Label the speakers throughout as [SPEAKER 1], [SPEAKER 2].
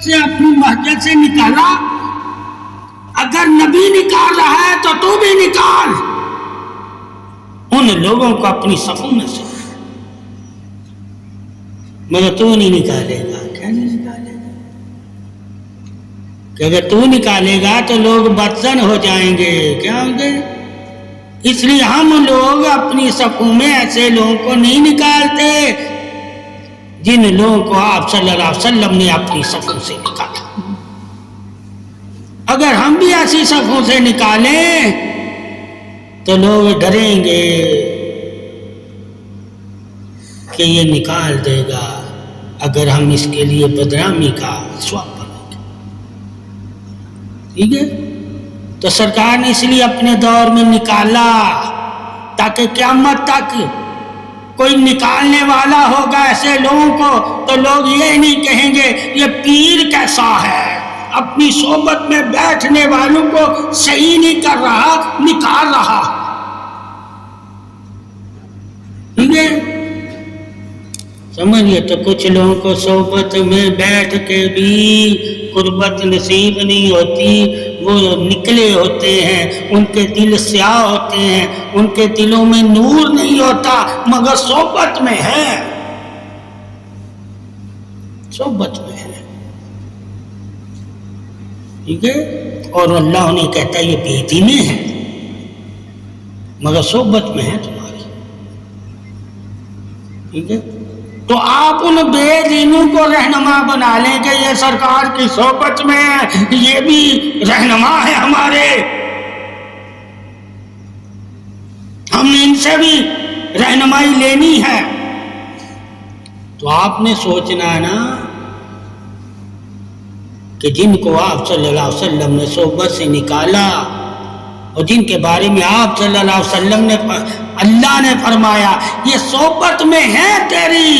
[SPEAKER 1] سے اپنی مسجد سے نکالا، اگر نبی نکال رہا ہے تو تو بھی نکال ان لوگوں کو اپنی صفوں میں سے، مگر تو نہیں نکالے گا۔ کیا نہیں نکالے گا؟ کہ اگر تو نکالے گا تو لوگ بدزن ہو جائیں گے۔ کیا ہوں گے؟ اس لیے ہم لوگ اپنی صفوں میں ایسے لوگوں کو نہیں نکالتے جن لوگوں کو آپ صلی اللہ علیہ وسلم نے اپنی صفوں سے نکالا۔ اگر ہم بھی ایسی صفوں سے نکالیں تو لوگ ڈریں گے کہ یہ نکال دے گا، اگر ہم اس کے لیے بدنامی کا سواب کریں گے۔ ٹھیک ہے؟ تو سرکار نے اس لیے اپنے دور میں نکالا تاکہ قیامت تک کوئی نکالنے والا ہوگا ایسے لوگوں کو تو لوگ یہ نہیں کہیں گے یہ پیر کیسا ہے، اپنی صحبت میں بیٹھنے والوں کو صحیح نہیں کر رہا، نکال رہا۔ ٹھیک ہے؟ سمجھئے؟ تو کچھ لوگوں کو صحبت میں بیٹھ کے بھی قربت نصیب نہیں ہوتی، وہ نکلے ہوتے ہیں، ان کے دل سیاہ ہوتے ہیں، ان کے دلوں میں نور نہیں ہوتا، مگر صحبت میں ہے، صحبت میں ہے۔ ٹھیک ہے؟ اور اللہ انہیں کہتا ہے یہ بے دینی ہے مگر صحبت میں ہے تمہاری۔ ٹھیک ہے؟ تو آپ ان بے دینوں کو رہنما بنا لیں کہ یہ سرکار کی صحبت میں ہے، یہ بھی رہنما ہے ہمارے، ہم نے ان سے بھی رہنمائی لینی ہے۔ تو آپ نے سوچنا نا کہ جن کو آپ صلی اللہ علیہ وسلم نے صحبت سے نکالا اور جن کے بارے میں آپ صلی اللہ علیہ وسلم نے اللہ نے فرمایا یہ صحبت میں ہے تیری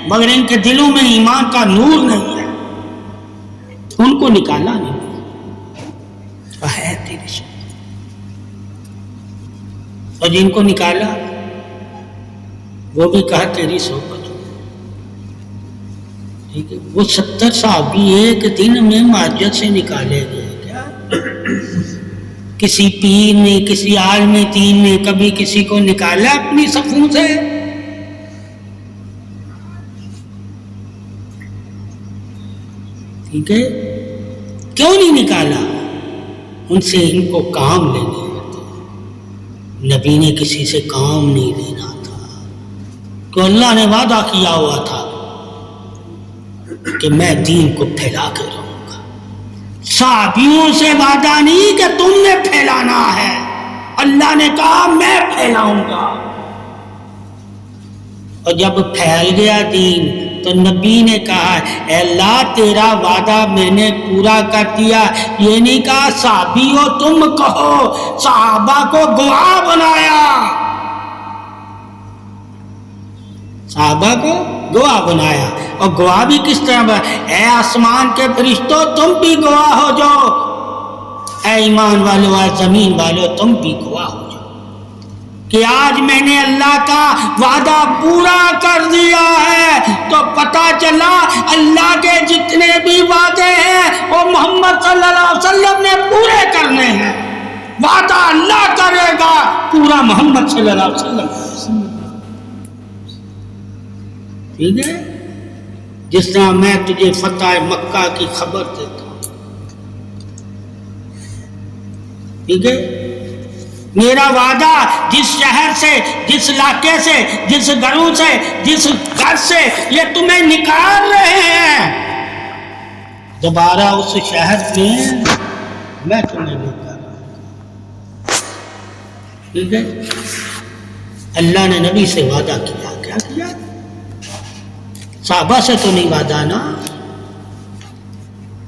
[SPEAKER 1] مگر ان کے دلوں میں ایمان کا نور نہیں ہے، ان کو نکالا نہیں ہے تیری صحبت، اور جن کو نکالا وہ بھی کہا تیری صحبت۔ ٹھیک ہے؟ وہ 70 صحابی ایک دن میں مسجد سے نکالے گئے۔ کیا کسی پیر نے، کسی عالم دین نے کبھی کسی کو نکالا اپنی صفوں سے؟ ٹھیک ہے؟ کیوں نہیں نکالا؟ ان سے ان کو کام لینے ہوتے، نبی نے کسی سے کام نہیں لینا تھا، تو اللہ نے وعدہ کیا ہوا تھا کہ میں دین کو پھیلا کے رہوں گا۔ صحابیوں سے وعدہ نہیں کہ تم نے پھیلانا ہے، اللہ نے کہا میں پھیلاؤں گا۔ اور جب پھیل گیا دین تو نبی نے کہا اے اللہ تیرا وعدہ میں نے پورا کر دیا، یہ نہیں کہا صحابیوں تم کہو، صحابہ کو گواہ بنایا، صحابہ کو گواہ بنایا۔ اور گواہ بھی کس طرح بنایا؟ اے آسمان کے فرشتوں تم بھی گواہ ہو جاؤ، اے ایمان والو، اے زمین والو تم بھی گواہ ہو جاؤ کہ آج میں نے اللہ کا وعدہ پورا کر دیا ہے۔ تو پتہ چلا اللہ کے جتنے بھی وعدے ہیں وہ محمد صلی اللہ علیہ وسلم نے پورے کرنے ہیں، وعدہ اللہ کرے گا پورا محمد صلی اللہ علیہ وسلم۔ ٹھیک ہے؟ جس طرح میں تجھے فتح مکہ کی خبر دیتا ہوں، ٹھیک ہے؟ میرا وعدہ جس شہر سے، جس علاقے سے، جس گھروں سے، جس گھر سے یہ تمہیں نکال رہے ہیں، دوبارہ اس شہر میں تمہیں نکال رہا ہوں۔ ٹھیک ہے؟ اللہ نے نبی سے وعدہ کیا، کیا کیا؟ صحابہ سے تو نہیں وعدہ نا،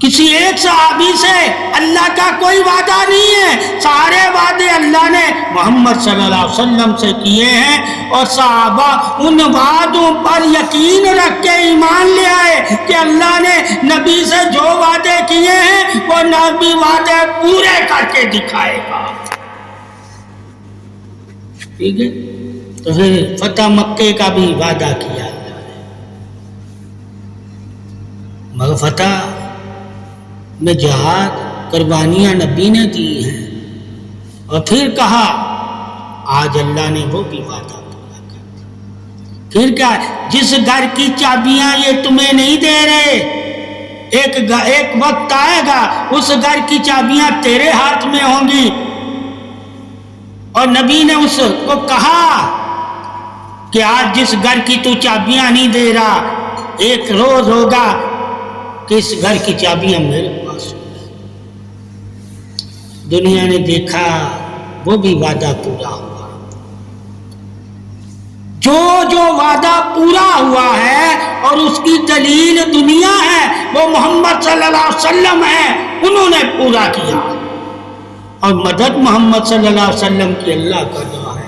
[SPEAKER 1] کسی ایک صحابی سے اللہ کا کوئی وعدہ نہیں ہے، سارے وعدے اللہ نے محمد صلی اللہ علیہ وسلم سے کیے ہیں، اور صحابہ ان وعدوں پر یقین رکھ کے ایمان لے آئے کہ اللہ نے نبی سے جو وعدے کیے ہیں وہ نبی وعدے پورے کر کے دکھائے گا۔ ٹھیک ہے؟ تو پھر فتح مکے کا بھی وعدہ کیا اللہ نے، مگر فتح میں جہاد قربانیاں نبی نے دی ہیں، اور پھر کہا آج اللہ نے وہ بھی وعدہ پورا کر دیا۔ پھر کیا، جس گھر کی چابیاں یہ تمہیں نہیں دے رہے، ایک وقت آئے گا اس گھر کی چابیاں تیرے ہاتھ میں ہوں گی۔ اور نبی نے اس کو کہا کہ آج جس گھر کی تو چابیاں نہیں دے رہا، ایک روز ہوگا کہ اس گھر کی چابیاں میرے پاس ہوں گی۔ دنیا نے دیکھا وہ بھی وعدہ پورا ہوا۔ جو وعدہ پورا ہوا ہے اور اس کی دلیل دنیا ہے وہ محمد صلی اللہ علیہ وسلم ہے، انہوں نے پورا کیا۔ اور مدد محمد صلی اللہ علیہ وسلم کی اللہ کر رہا ہے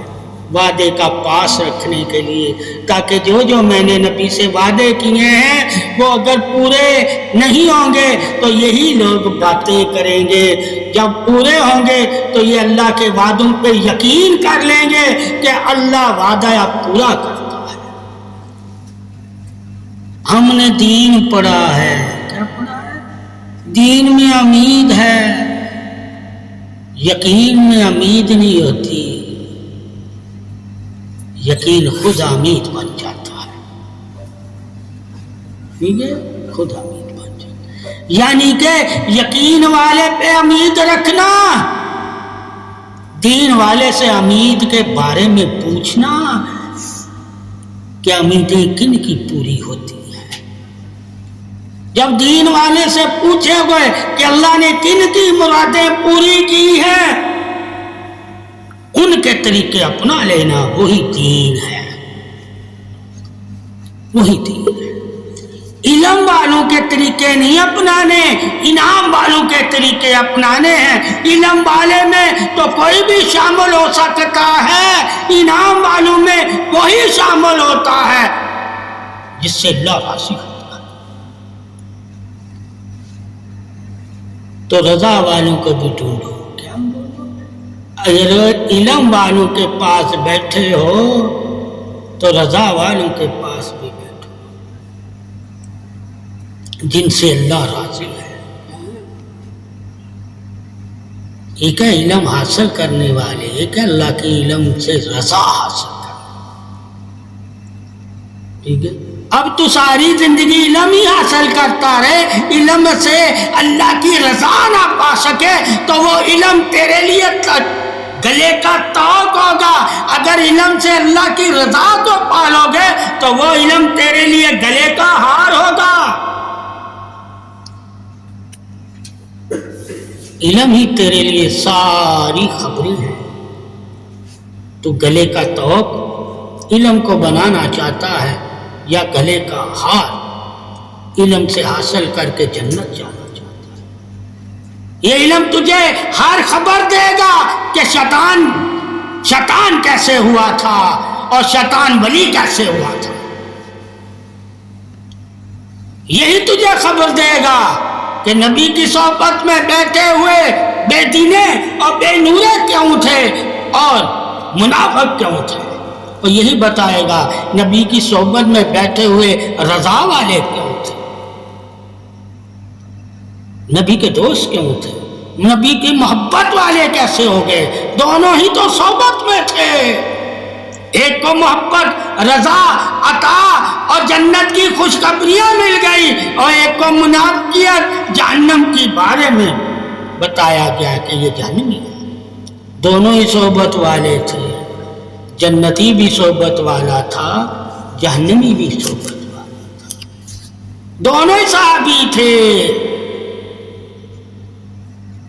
[SPEAKER 1] وعدے کا پاس رکھنے کے لیے، تاکہ جو میں نے نبی سے وعدے کیے ہیں وہ اگر پورے نہیں ہوں گے تو یہی لوگ باتیں کریں گے، جب پورے ہوں گے تو یہ اللہ کے وعدوں پہ یقین کر لیں گے کہ اللہ وعدہ پورا کرتا ہے۔ ہم نے دین پڑھا ہے، کیا پڑھا ہے؟ دین میں امید ہے، یقین میں امید نہیں ہوتی، یقین خود امید بن جاتا ہے۔ ٹھیک ہے، خود امید بن جاتا ہے، یعنی کہ یقین والے پہ امید رکھنا، دین والے سے امید کے بارے میں پوچھنا کہ امیدیں کن کی پوری ہوتی ہیں۔ جب دین والے سے پوچھے گئے کہ اللہ نے کن کی مرادیں پوری کی ہیں، ان کے طریقے اپنا لینا، وہی دین ہے، وہی دین ہے۔ علم والوں کے طریقے نہیں اپنانے، انعام والوں کے طریقے اپنانے ہیں۔ علم والے میں تو کوئی بھی شامل ہو سکتا ہے، انعام والوں میں وہی شامل ہوتا ہے جس سے اللہ راضی ہوتا ہے۔ تو رضا والوں کو بھی ڈھونڈو، کیا اگر علم والوں کے پاس بیٹھے ہو تو رضا والوں کے پاس بھی بیٹھو، جن سے اللہ راضی ہے۔ ایک ہے علم حاصل کرنے والے، ایک ہے اللہ کے علم سے رضا حاصل کرنے۔ ٹھیک ہے، اب تو ساری زندگی علم ہی حاصل کرتا رہے، علم سے اللہ کی رضا نہ پا سکے تو وہ علم تیرے لیے گلے کا طوق ہوگا۔ اگر علم سے اللہ کی رضا کو پالو گے تو وہ علم تیرے لیے گلے کا ہار ہوگا۔ علم ہی تیرے لیے ساری خبریں ہیں۔ تو گلے کا طوق علم کو بنانا چاہتا ہے یا گلے کا ہار علم سے حاصل کر کے جنت جانا چاہتا ہے؟ یہ علم تجھے ہر خبر دے گا کہ شیطان کیسے ہوا تھا اور شیطان ولی کیسے ہوا تھا۔ یہی تجھے خبر دے گا کہ نبی کی صحبت میں بیٹھے ہوئے بے دینے اور بے نورے کیوں تھے اور منافق کیوں تھے، اور یہی بتائے گا نبی کی صحبت میں بیٹھے ہوئے رضا والے کیوں تھے، نبی کے دوست کیوں تھے، نبی کی محبت والے کیسے ہو گئے۔ دونوں ہی تو صحبت میں تھے، ایک کو محبت، رضا، عطا اور جنت کی خوشخبریاں مل گئی، اور ایک کو منافقت، جہنم کے بارے میں بتایا گیا کہ یہ جہنمی ہے۔ دونوں ہی صحبت والے تھے، جنتی بھی صحبت والا تھا، جہنمی بھی صحبت والا تھا، دونوں ہی صحابی تھے۔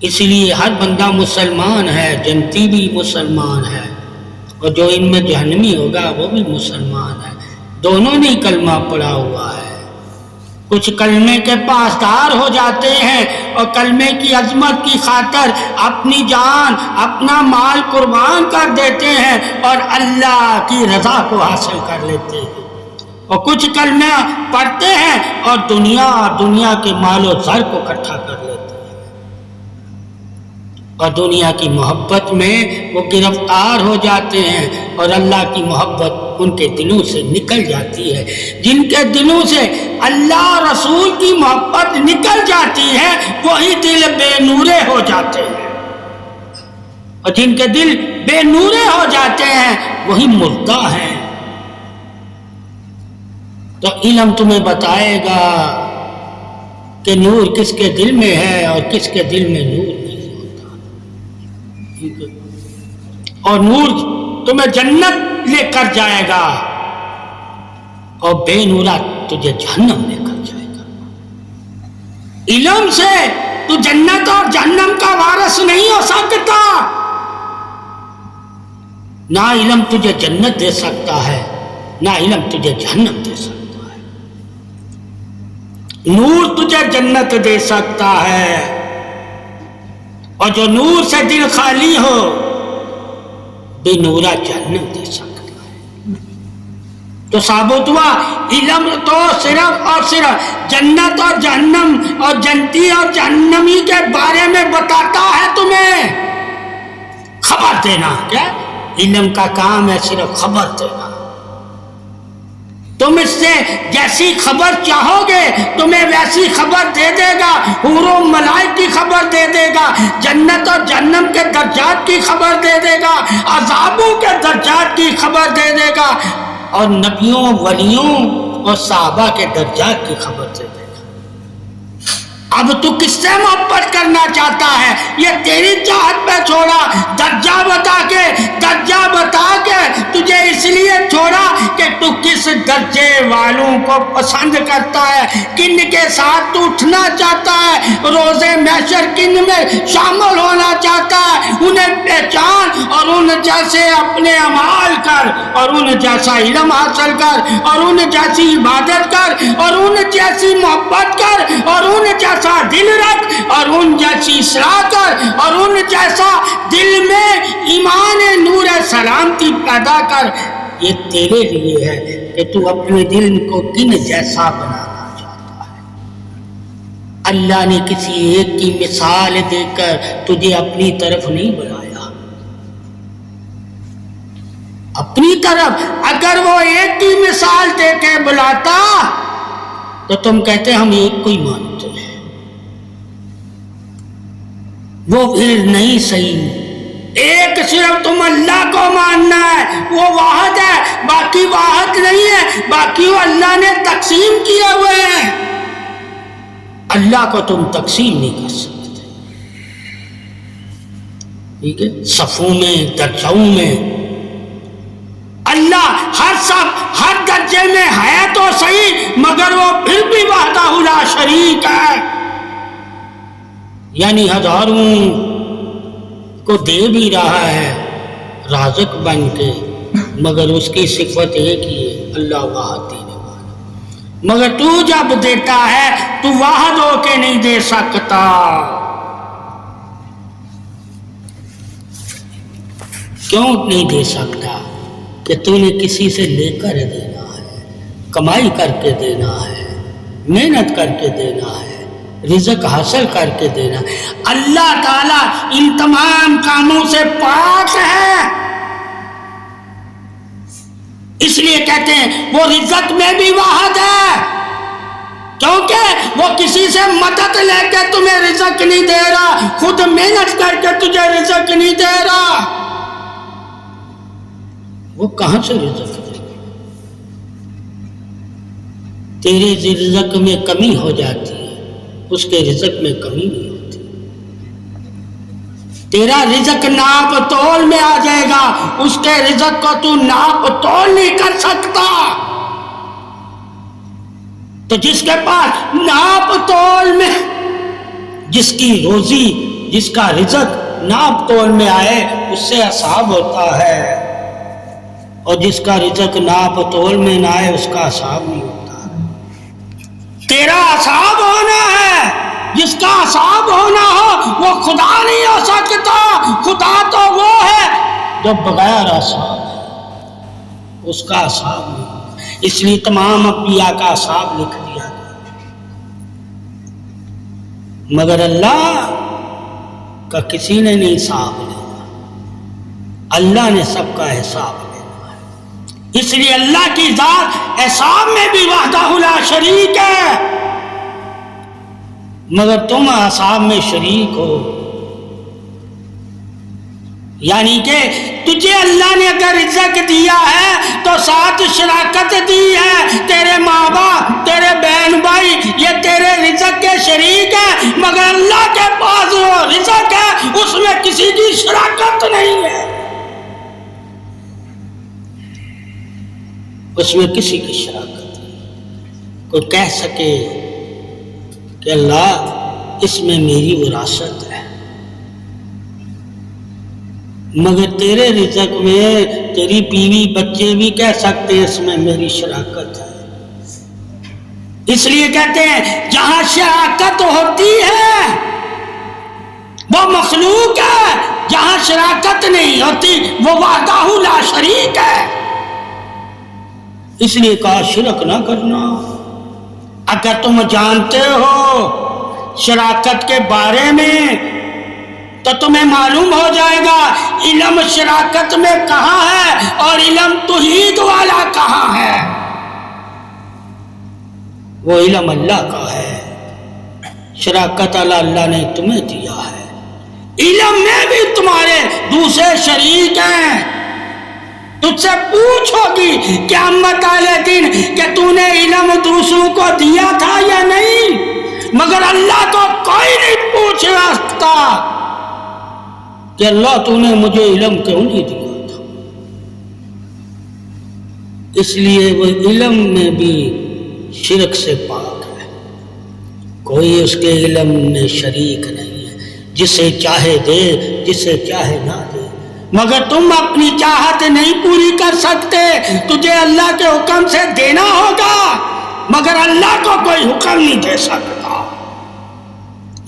[SPEAKER 1] اس لیے ہر بندہ مسلمان ہے، جنتی بھی مسلمان ہے، اور جو ان میں جہنمی ہوگا وہ بھی مسلمان ہے۔ دونوں نے کلمہ پڑھا ہوا ہے۔ کچھ کلمے کے پاسدار ہو جاتے ہیں اور کلمے کی عظمت کی خاطر اپنی جان، اپنا مال قربان کر دیتے ہیں اور اللہ کی رضا کو حاصل کر لیتے ہیں، اور کچھ کلمہ پڑھتے ہیں اور دنیا کے مال و زر کو اکٹھا کر لیتے ہیں۔ اور دنیا کی محبت میں وہ گرفتار ہو جاتے ہیں اور اللہ کی محبت ان کے دلوں سے نکل جاتی ہے۔ جن کے دلوں سے اللہ رسول کی محبت نکل جاتی ہے وہی دل بے نورے ہو جاتے ہیں، اور جن کے دل بے نورے ہو جاتے ہیں وہی مردہ ہیں۔ تو علم تمہیں بتائے گا کہ نور کس کے دل میں ہے اور کس کے دل میں نور نہیں ہوتا، اور نور تمہیں جنت لے کر جائے گا اور بے نورا تجھے جہنم لے کر جائے گا۔ علم سے تو جنت اور جہنم کا وارث نہیں ہو سکتا، نہ علم تجھے جنت دے سکتا ہے نہ علم تجھے جہنم دے سکتا ہے۔ نور تجھے جنت دے سکتا ہے، اور جو نور سے دل خالی ہو بے نورا جہنم دے سکتا ہے۔ تو ثابت ہوا علم تو صرف اور صرف جنت اور جہنم اور جنتی اور جہنمی کے بارے میں بتاتا ہے، تمہیں خبر دینا۔ کیا علم کا کام ہے؟ صرف خبر دینا۔ تم اس سے جیسی خبر چاہو گے تمہیں ویسی خبر دے دے گا، حور و ملائک کی خبر دے دے گا، جنت اور جہنم کے درجات کی خبر دے دے گا، عذابوں کے درجات کی خبر دے دے گا، اور نبیوں ولیوں اور صحابہ کے درجات کی خبر دے دے گا۔ اب تو کس سے محبت کرنا چاہتا ہے یہ تیری چاہت پہ چھوڑا، درجہ بتا کے تجھے اس لیے چھوڑا کہ تو کس درجے والوں کو پسند کرتا ہے، کن کے ساتھ تو اٹھنا چاہتا ہے، روزے محشر کن میں شامل ہونا چاہتا ہے، انہیں پہچان اور ان جیسے اپنے اعمال کر، اور ان جیسا علم حاصل کر، اور ان جیسی عبادت کر، اور ان جیسی محبت کر، اور ان جیسا دل رکھ، اور ان جیسی اصلاح کر، اور ان جیسا دل میں ایمان نور سلامتی پیدا کر۔ یہ تیرے لیے ہے کہ تو اپنے دل کو کن جیسا بنانا چاہتا ہے۔ اللہ نے کسی ایک کی مثال دے کر تجھے اپنی طرف نہیں بلایا، اپنی طرف اگر وہ ایک کی مثال دے کے بلاتا تو تم کہتے ہم ایک کو ہی مانتے ہیں، وہ پھر نہیں صحیح۔ ایک صرف تم اللہ کو ماننا ہے، وہ واحد ہے، باقی واحد نہیں ہے، باقی وہ اللہ نے تقسیم کیے ہوئے ہیں۔ اللہ کو تم تقسیم نہیں کر سکتے، ٹھیک ہے؟ صفوں میں، درجوں میں اللہ ہر درجے میں ہے تو صحیح، مگر وہ پھر بھی وحدہ لا شریک ہے، یعنی ہزاروں کو دے بھی رہا ہے رازق بن کے، مگر اس کی صفت ایک ہی ہے، اللہ واحد دینے والا۔ مگر تو جب دیتا ہے تو واحد ہو کے نہیں دے سکتا۔ کیوں نہیں دے سکتا؟ کہ تو نے کسی سے لے کر دینا ہے، کمائی کر کے دینا ہے، محنت کر کے دینا ہے، رزق حاصل کر کے دینا۔ اللہ تعالیٰ ان تمام کاموں سے پاک ہے، اس لیے کہتے ہیں وہ رزق میں بھی واحد ہے، کیونکہ وہ کسی سے مدد لے کے تمہیں رزق نہیں دے رہا، خود محنت کر کے تجھے رزق نہیں دے رہا۔ وہ کہاں سے رزق دے گا؟ تیرے رزق میں کمی ہو جاتی ہے، اس کے رزق میں کمی نہیں ہوتی۔ تیرا رزق ناپ تول میں آ جائے گا، اس کے رزق کو تو ناپ تول نہیں کر سکتا۔ تو جس کے پاس ناپ تول میں، جس کی روزی، جس کا رزق ناپ تول میں آئے اس سے حساب ہوتا ہے، اور جس کا رزق ناپ تول میں نہ آئے اس کا حساب نہیں ہوتا۔ تیرا حساب ہونا ہے، جس کا حساب ہونا ہو وہ خدا نہیں ہو سکتا۔ خدا تو وہ ہے جو بغیر حساب ہے، اس کا حساب نہیں ہوتا۔ اس لیے تمام انبیاء کا حساب لکھ دیا گیا، مگر اللہ کا کسی نے نہیں حساب لینا، اللہ نے سب کا حساب لینا ہے۔ اس لیے اللہ کی ذات حساب میں بھی وحدہ لا شریک ہے، مگر تم حساب میں شریک ہو۔ یعنی کہ تجھے اللہ نے اگر رزق دیا ہے تو ساتھ شراکت دی ہے، تیرے ماں باپ، تیرے بہن بھائی یہ تیرے رزق کے شریک ہے، مگر اللہ کے پاس وہ رزق ہے اس میں کسی کی شراکت نہیں ہے، اس میں کسی کی شراکت نہیں۔ کوئی کہہ سکے کہ اللہ اس میں میری وراثت ہے، مگر تیرے رزق میں تیری بیوی بچے بھی کہہ سکتے ہیں اس میں میری شراکت ہے۔ اس لیے کہتے ہیں جہاں شراکت ہوتی ہے وہ مخلوق ہے، جہاں شراکت نہیں ہوتی وہ وحدہ لا شریک ہے۔ اس لیے کہا شرک نہ کرنا۔ اگر تم جانتے ہو شراکت کے بارے میں تو تمہیں معلوم ہو جائے گا علم شراکت میں کہاں ہے اور علم توحید والا کہاں ہے۔ وہ علم اللہ کا ہے، شراکت اللہ نے تمہیں دیا ہے۔ علم میں بھی تمہارے دوسرے شریک ہیں، تجھ سے پوچھو گی قیامت والے دن کہ تو نے علم دوسروں کو دیا تھا یا نہیں، مگر اللہ کو کوئی نہیں پوچھ سکتا کہ اللہ تو نے مجھے علم کیوں نہیں دیا تھا۔ اس لیے وہ علم میں بھی شرک سے پاک ہے، کوئی اس کے علم میں شریک نہیں ہے، جسے چاہے دے جسے چاہے نہ دے، مگر تم اپنی چاہت نہیں پوری کر سکتے، تجھے اللہ کے حکم سے دینا ہوگا، مگر اللہ کو کوئی حکم نہیں دے سکتا۔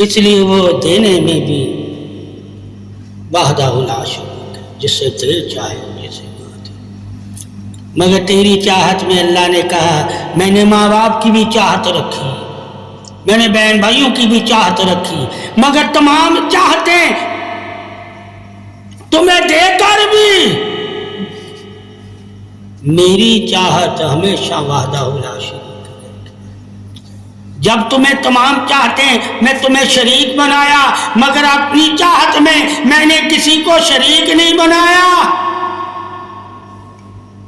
[SPEAKER 1] اس لیے وہ دینے میں بھی وحدہ لا شریک ہے، جسے دے چاہے جسے نہ دے۔ مگر تیری چاہت میں اللہ نے کہا میں نے ماں باپ کی بھی چاہت رکھی، میں نے بہن بھائیوں کی بھی چاہت رکھی، مگر تمام چاہتیں تمہیں دے کر بھی میری چاہت ہمیشہ وحدہ لا شریک ہے۔ جب تمہیں تمام چاہتیں میں تمہیں شریک بنایا، مگر اپنی چاہت میں نے کسی کو شریک نہیں بنایا،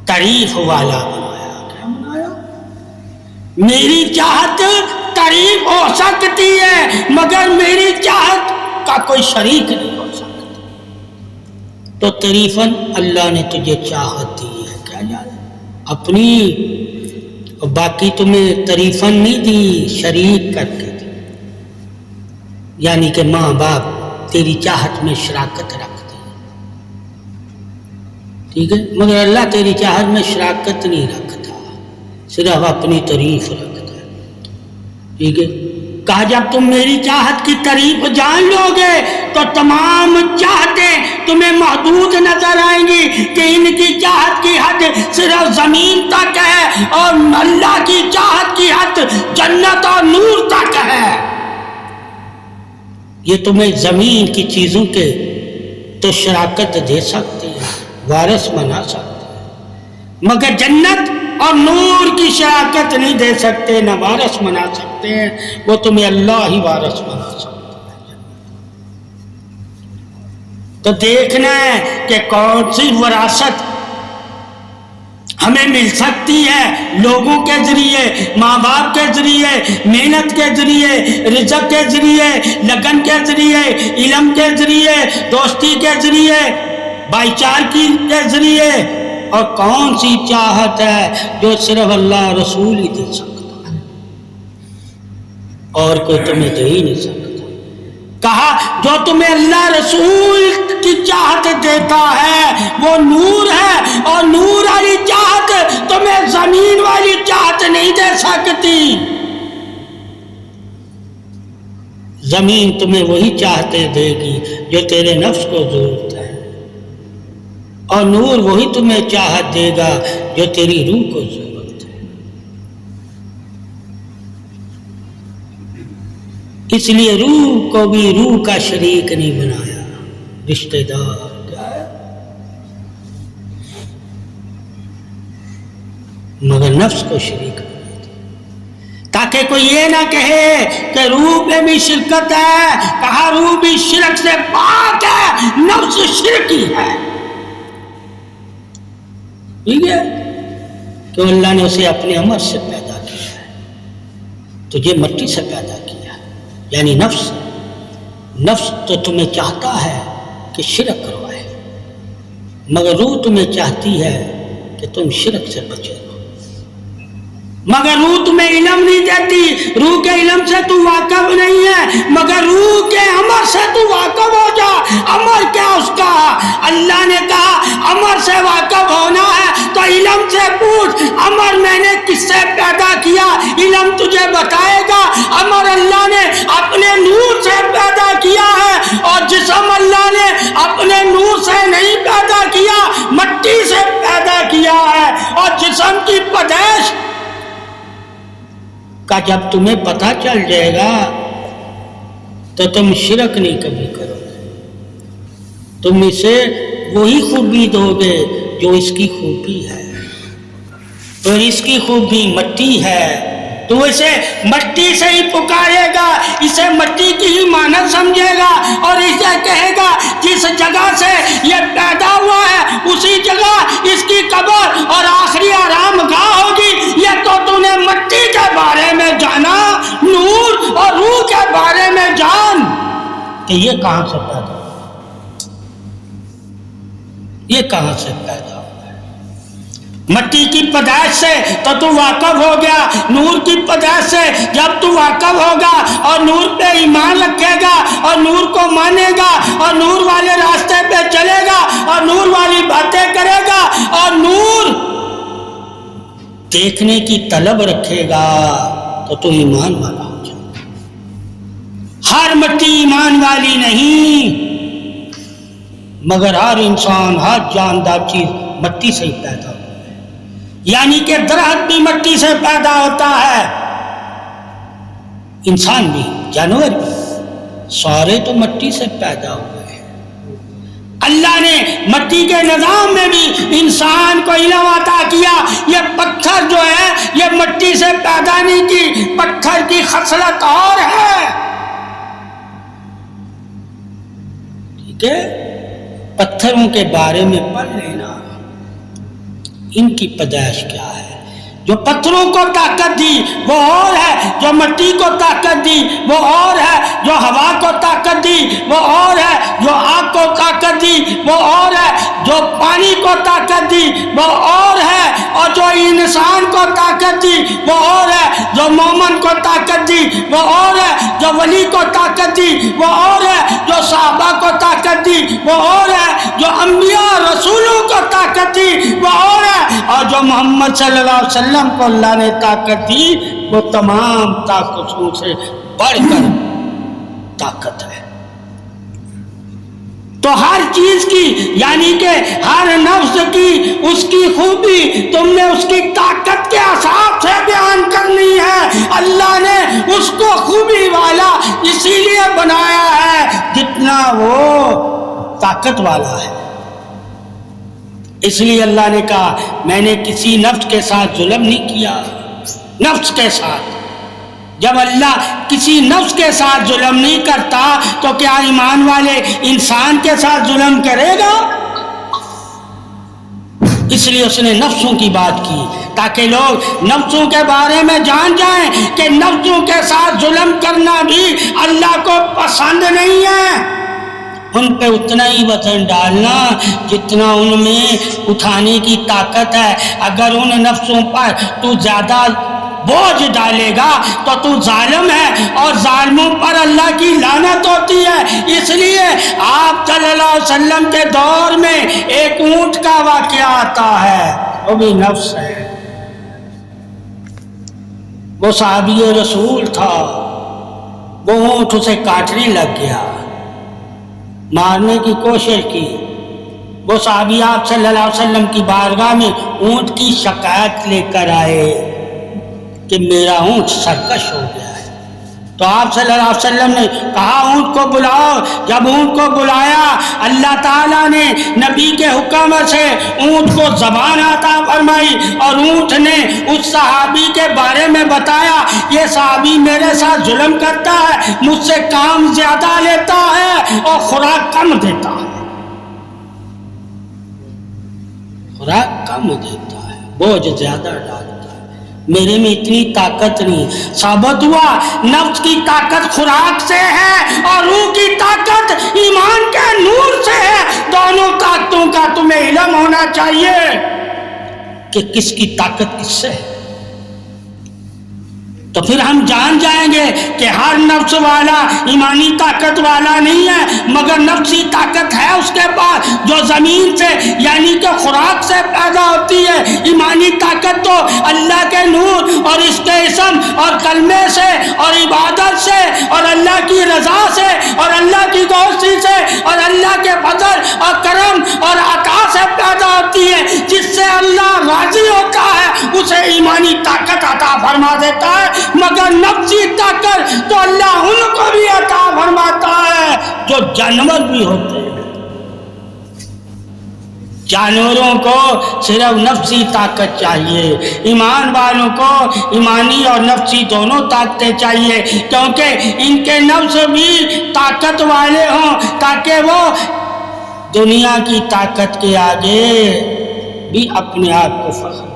[SPEAKER 1] تعریف والا بنایا۔ کیا بنایا؟ میری چاہت تعریف ہو سکتی ہے مگر میری چاہت کا کوئی شریک نہیں ہو سکتا۔ تو تعریفاً اللہ نے تجھے چاہت دی ہے، کیا جانے اپنی، اور باقی تمہیں تعریفاً نہیں دی، شریک کر کے دی۔ یعنی کہ ماں باپ تیری چاہت میں شراکت رکھتے ہیں، ٹھیک ہے، مگر اللہ تیری چاہت میں شراکت نہیں رکھتا، صرف اپنی تعریف رکھتا ہے، ٹھیک ہے۔ کہا جب تم میری چاہت کی تعریف جان لو گے تو تمام چاہتیں تمہیں محدود نظر آئیں گی کہ ان کی چاہت کی حد صرف زمین تک ہے اور اللہ کی چاہت کی حد جنت اور نور تک ہے۔ یہ تمہیں زمین کی چیزوں کے تو شراکت دے سکتے ہیں، وارث بنا سکتے ہیں، مگر جنت اور نور کی شراکت نہیں دے سکتے، نہ وارث بنا سکتے ہیں، وہ تمہیں اللہ ہی وارث بنا سکتے ہیں۔ تو دیکھنا ہے کہ کون سی وراثت ہمیں مل سکتی ہے، لوگوں کے ذریعے، ماں باپ کے ذریعے، محنت کے ذریعے، رزق کے ذریعے، لگن کے ذریعے، علم کے ذریعے، دوستی کے ذریعے، بھائی چارگی کے ذریعے، اور کون سی چاہت ہے جو صرف اللہ رسول ہی دے سکتا ہے، اور کوئی تمہیں دے ہی نہیں سکتا۔ کہا جو تمہیں اللہ رسول کی چاہت دیتا ہے وہ نور ہے، اور نور والی چاہت تمہیں زمین والی چاہت نہیں دے سکتی۔ زمین تمہیں وہی چاہتے دے گی جو تیرے نفس کو ضرورت ہے، اور نور وہی تمہیں چاہت دے گا جو تیری روح کو ضرورت ہے۔ اس لیے روح کو بھی روح کا شریک نہیں بنایا، رشتہ دار کیا ہے، مگر نفس کو شریک بنا دیا، تاکہ کوئی یہ نہ کہے کہ روح میں بھی شرکت ہے، کہا روح بھی شرک سے پاک ہے، نفس شرکی ہے، ٹھیک ہے، کہ اللہ نے اسے اپنے عمل سے پیدا کیا ہے، تجھے مٹی سے پیدا کیا، یعنی نفس تو تمہیں چاہتا ہے کہ شرک کروائے، مگر روح تمہیں چاہتی ہے کہ تم شرک سے بچو، مگر روح تمہیں علم نہیں دیتی، روح کے علم سے تو واقف نہیں ہے، مگر روح کے عمل سے تو واقف ہو جا۔ عمل کیا اس کا؟ اللہ نے کہا عمل سے واقف ہونا ہے تو علم سے پوچھ، عمل میں نے کس سے پیدا کیا، علم تجھے بتائے گا۔ عمل اللہ نے اپنے نور سے پیدا کیا ہے، اور جسم اللہ نے اپنے نور سے نہیں پیدا کیا، مٹی سے پیدا کیا ہے، اور جسم کی پیدائش کا جب تمہیں پتہ چل جائے گا تو تم شرک نہیں کبھی کرو گے، تم اسے وہی خوبی دو گے جو اس کی خوبی ہے، اور اس کی خوبی مٹی ہے تو اسے مٹی سے ہی پکارے گا، اسے مٹی کی ہی مانت سمجھے گا، اور اسے کہے گا جس جگہ سے یہ پیدا ہوا ہے اسی جگہ اس کی قبر اور آخری آرام گاہ ہوگی۔ یہ تو نے مٹی کے بارے میں جانا، نور اور روح کے بارے میں جان کہ یہ کہاں سے پیدا ہوا، یہ کہاں سے پیدا ہوا۔ مٹی کی پیدائش سے تو واقف ہو گیا، نور کی پیدائش سے جب تو واقف ہوگا اور نور پہ ایمان رکھے گا اور نور کو مانے گا اور نور والے راستے پہ چلے گا اور نور والی باتیں کرے گا اور نور دیکھنے کی طلب رکھے گا تو ایمان والا ہو جائے گا۔ ہر مٹی ایمان والی نہیں، مگر ہر انسان، ہر جاندار چیز مٹی سے ہی پیدا ہو، یعنی کہ درخت بھی مٹی سے پیدا ہوتا ہے، انسان بھی، جانور بھی، سارے تو مٹی سے پیدا ہوئے ہیں۔ اللہ نے مٹی کے نظام میں بھی انسان کو علم عطا کیا۔ یہ پتھر جو ہے یہ مٹی سے پیدا نہیں کی، پتھر کی خصلت اور ہے، ٹھیک ہے، پتھروں کے بارے میں پڑھ لینا، ان کی پیدائش کیا ہے۔ جو پتھروں کو طاقت دی وہ اور ہے، جو مٹی کو طاقت دی وہ اور ہے، جو ہوا کو طاقت دی وہ اور ہے، جو آگ کو طاقت دی وہ اور ہے، جو پانی کو طاقت دی وہ اور ہے، اور جو انسان کو طاقت دی وہ اور ہے، جو مومن کو طاقت دی وہ اور ہے، جو ولی کو طاقت دی وہ اور ہے، جو صحابہ کو طاقت دی وہ اور ہے، جو انبیاء رسولوں کو طاقت دی وہ اور ہے، اور جو محمد صلی اللہ علیہ وسلم کو اللہ نے طاقت دی وہ تمام طاقتوں سے بڑھ کر طاقت ہے۔ تو ہر چیز کی، یعنی کہ ہر نفس کی اس کی خوبی تم نے اس کی طاقت کے حساب سے بیان کرنی ہے۔ اللہ نے اس کو خوبی والا اسی لیے بنایا ہے جتنا وہ طاقت والا ہے۔ اس لیے اللہ نے کہا میں نے کسی نفس کے ساتھ ظلم نہیں کیا، نفس کے ساتھ۔ جب اللہ کسی نفس کے ساتھ ظلم نہیں کرتا تو کیا ایمان والے انسان کے ساتھ ظلم کرے گا؟ اس لیے اس نے نفسوں کی بات کی تاکہ لوگ نفسوں کے بارے میں جان جائیں کہ نفسوں کے ساتھ ظلم کرنا بھی اللہ کو پسند نہیں ہے۔ ان پہ اتنا ہی وزن ڈالنا جتنا ان میں اٹھانے کی طاقت ہے۔ اگر ان نفسوں پر تو زیادہ بوجھ ڈالے گا تو ظالم ہے، اور ظالموں پر اللہ کی لعنت ہوتی ہے۔ اس لیے آپ صلی اللہ علیہ وسلم کے دور میں ایک اونٹ کا واقعہ آتا ہے، وہ بھی نفس ہے۔ وہ صحابی رسول تھا، وہ اونٹ اسے کاٹنے لگ گیا، مارنے کی کوشش کی۔ وہ صحابی آپ صلی اللہ علیہ وسلم کی بارگاہ میں اونٹ کی شکایت لے کر آئے کہ میرا اونٹ سرکش ہو گیا ہے، تو آپ صلی اللہ علیہ وسلم نے کہا اونٹ کو بلاؤ. جب اونٹ کو بلایا اللہ تعالیٰ نے نبی کے حکم سے اونٹ کو زبان عطا فرمائی اور اونٹ نے اس صحابی کے بارے میں بتایا یہ صحابی میرے ساتھ ظلم کرتا ہے, مجھ سے کام زیادہ لیتا ہے اور خوراک کم دیتا ہے, خوراک کم دیتا ہے, بوجھ زیادہ ڈالتا ہے, میرے میں اتنی طاقت نہیں. ثابت ہوا نفس کی طاقت خوراک سے ہے اور روح کی طاقت ایمان کے نور سے ہے. دونوں طاقتوں کا تمہیں علم ہونا چاہیے کہ کس کی طاقت کس سے ہے. تو پھر ہم جان جائیں گے کہ ہر نفس والا ایمانی طاقت والا نہیں ہے, مگر نفسی طاقت ہے اس کے پاس جو زمین سے یعنی کہ خوراک سے پیدا ہوتی ہے. ایمانی طاقت تو اللہ کے نور اور اس کے اسم اور کلمے سے اور عبادت سے اور اللہ کی رضا سے اور اللہ کی دوستی سے اور اللہ کے فضل اور کرم اور عطا سے پیدا ہوتی ہے. جس سے اللہ راضی ہوتا ہے اسے ایمانی طاقت عطا فرما دیتا ہے, مگر نفسی طاقت تو اللہ ان کو بھی عطا فرماتا ہے جو جانور بھی ہوتے ہیں. جانوروں کو صرف نفسی طاقت چاہیے, ایمان والوں کو ایمانی اور نفسی دونوں طاقتیں چاہیے, کیونکہ ان کے نفس بھی طاقت والے ہوں تاکہ وہ دنیا کی طاقت کے آگے بھی اپنے آپ کو فخر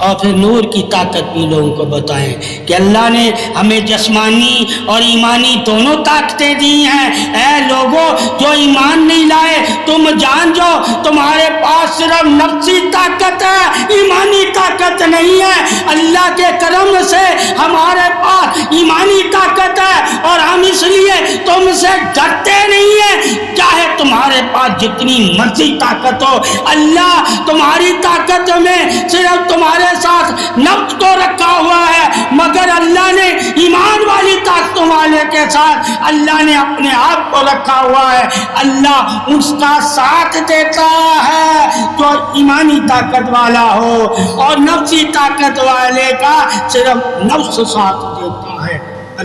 [SPEAKER 1] اور پھر نور کی طاقت بھی لوگوں کو بتائیں کہ اللہ نے ہمیں جسمانی اور ایمانی دونوں طاقتیں دی ہیں. اے لوگوں جو ایمان نہیں لائے تم جان جاؤ تمہارے پاس صرف نفسی طاقت ہے, ایمانی طاقت نہیں ہے. اللہ کے کرم سے ہمارے پاس ایمانی طاقت ہے اور ہم اس لیے تم سے ڈرتے نہیں ہیں, چاہے تمہارے پاس جتنی مرضی طاقت ہو. اللہ تمہاری طاقت میں صرف تمہارے ساتھ نفس کو رکھا ہوا ہے, مگر اللہ نے ایمان والی طاقتوں والے کے ساتھ اللہ نے اپنے آپ کو رکھا ہوا ہے. اللہ اس کا ساتھ دیتا ہے جو ایمانی طاقت والا ہو اور نفسی طاقت والے کا صرف نفس ساتھ دیتا ہے.